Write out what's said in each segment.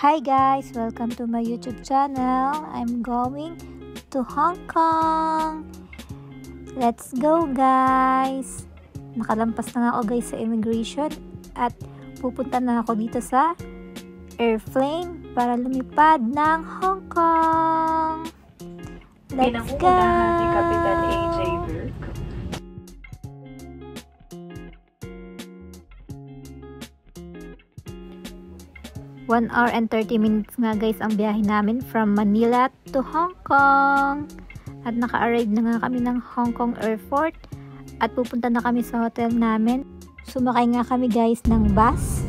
Hi guys! Welcome to my YouTube channel. I'm going to Hong Kong. Let's go guys! Nakalampas na nga ako guys sa immigration at pupunta na ako dito sa airplane para lumipad ng Hong Kong. Let's go! Ni Kapitan AJ Burke. 1 hour and 30 minutes nga guys ang biyahe namin from Manila to Hong Kong. At naka-arrive na nga kami ng Hong Kong Airport at pupunta na kami sa hotel namin. Sumakay nga kami guys ng bus.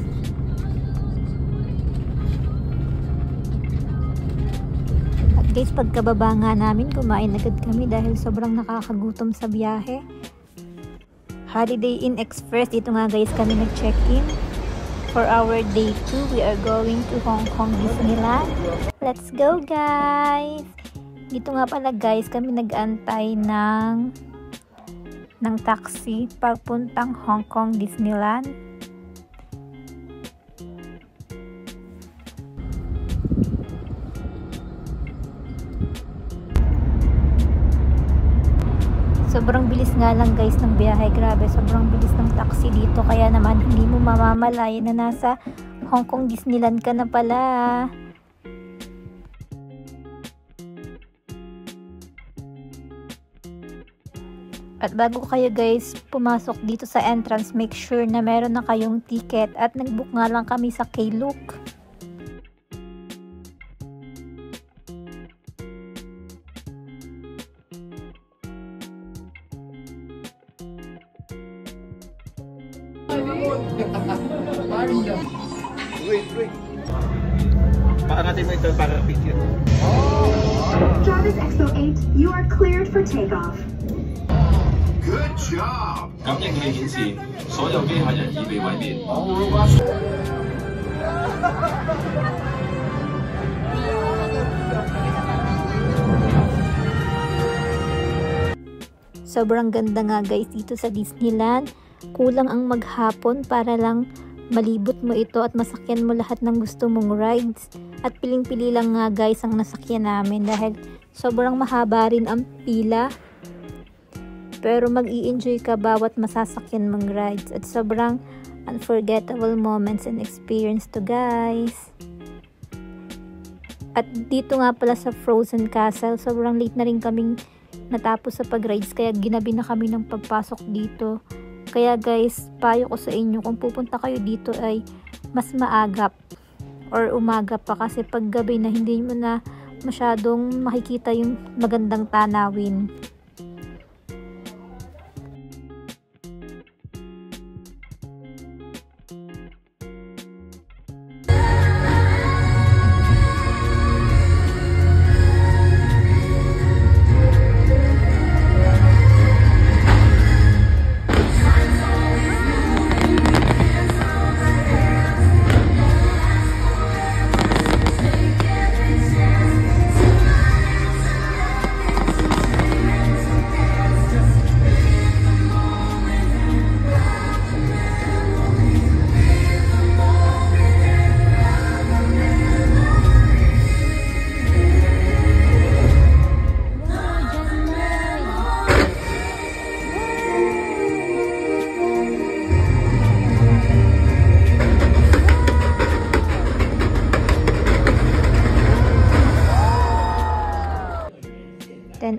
At guys, pagkababa nga namin, kumain agad kami dahil sobrang nakakagutom sa biyahe. Holiday Inn Express, dito nga guys kami nag-check-in. For our day 2, we are going to Hong Kong Disneyland. Let's go guys! Dito nga pala guys, kami nag-antay ng taxi papuntang Hong Kong Disneyland. Sobrang bilis nga lang guys ng biyahe. Grabe, sobrang bilis ng taxi dito. Kaya naman hindi mo mamamalaya na nasa Hong Kong Disneyland ka na pala. At bago kayo guys pumasok dito sa entrance, make sure na meron na kayong ticket. At nag-book nga lang kami sa Klook. Wait. Paangatin mo ito para picture. Jarvis XO8, you are cleared for takeoff. Good job. 咁應氣顯示，所有機械人已被毀滅。 Sobrang ganda nga guys dito sa Disneyland. Kulang ang maghapon para lang malibot mo ito at masakyan mo lahat ng gusto mong rides. At piling-pili lang nga guys ang nasakyan namin dahil sobrang mahaba rin ang pila. Pero mag-i-enjoy ka bawat masasakyan mong rides at sobrang unforgettable moments and experience to guys. At dito nga pala sa Frozen Castle, sobrang late na rin kaming natapos sa pag-rides kaya ginabi na kami ng pagpasok dito. Kaya guys, payo ko sa inyo kung pupunta kayo dito ay mas maagap or umaga pa kasi pag gabi na hindi mo na masyadong makikita yung magandang tanawin.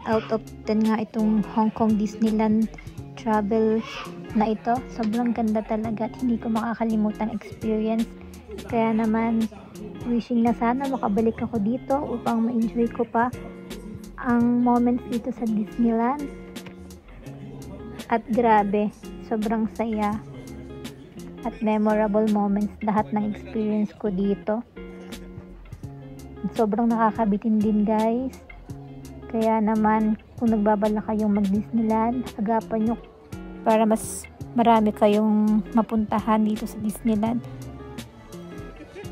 Out of 10 nga itong Hong Kong Disneyland travel na ito. Sobrang ganda talaga at hindi ko makakalimutang experience. Kaya naman wishing na sana makabalik ako dito upang ma-enjoy ko pa ang moments dito sa Disneyland. At grabe, sobrang saya at memorable moments lahat ng experience ko dito. Sobrang nakakabitin din guys. Kaya naman, kung nagbabala kayong mag-Disneyland, agapan nyo para mas marami kayong mapuntahan dito sa Disneyland.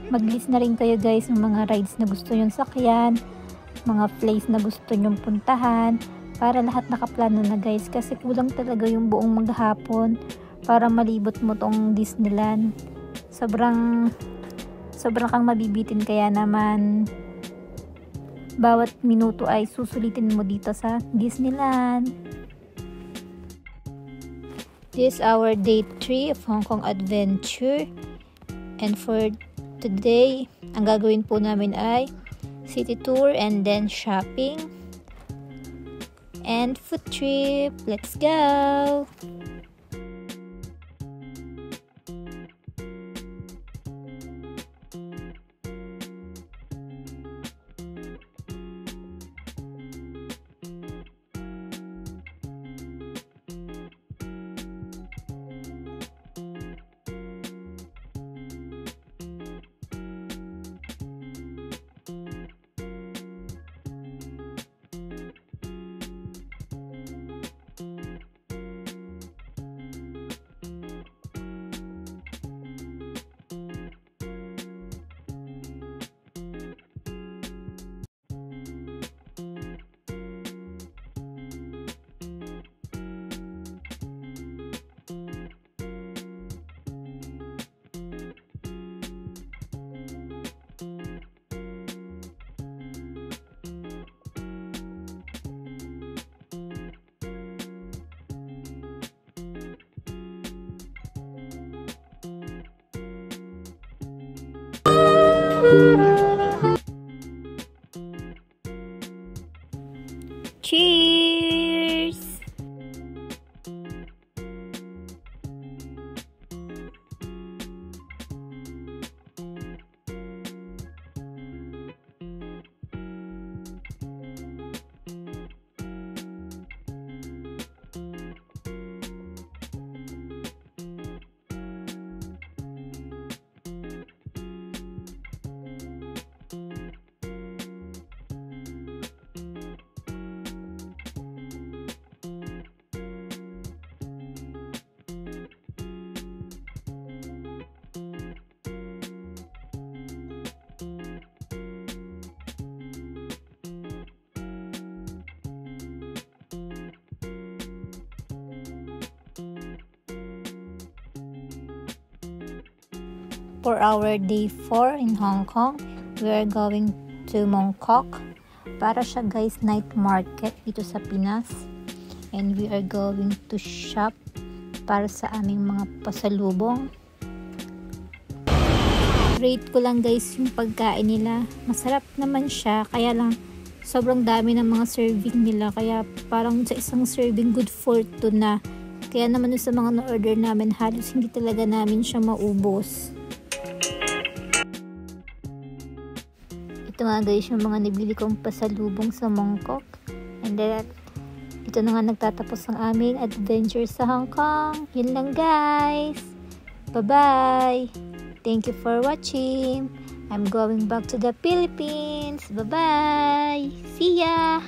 Mag-list na rin kayo guys ng mga rides na gusto nyong sakyan, mga place na gusto nyong puntahan, para lahat nakaplano na guys. Kasi kulang talaga yung buong maghapon para malibot mo tong Disneyland. Sobrang sobrang kang mabibitin, kaya naman bawat minuto ay susulitin mo dito sa Disneyland. This is our day 3 of Hong Kong Adventure. And for today, ang gagawin po namin ay city tour and then shopping and food trip. Let's go! Cheers! For our day 4 in Hong Kong, we are going to Mong Kok. Para siya guys night market dito sa Pinas. And we are going to shop para sa aming mga pasalubong. Rate ko lang guys yung pagkain nila. Masarap naman siya, kaya lang sobrang dami ng mga serving nila. Kaya parang sa isang serving good for 2 na. Kaya naman sa mga na-order namin, halos hindi talaga namin siya maubos. Ito nga guys yung mga nabili kong pasalubong sa Mong Kok. And then, ito na nga nagtatapos ang aming adventure sa Hong Kong. Yun lang guys. Bye-bye. Thank you for watching. I'm going back to the Philippines. Bye-bye. See ya.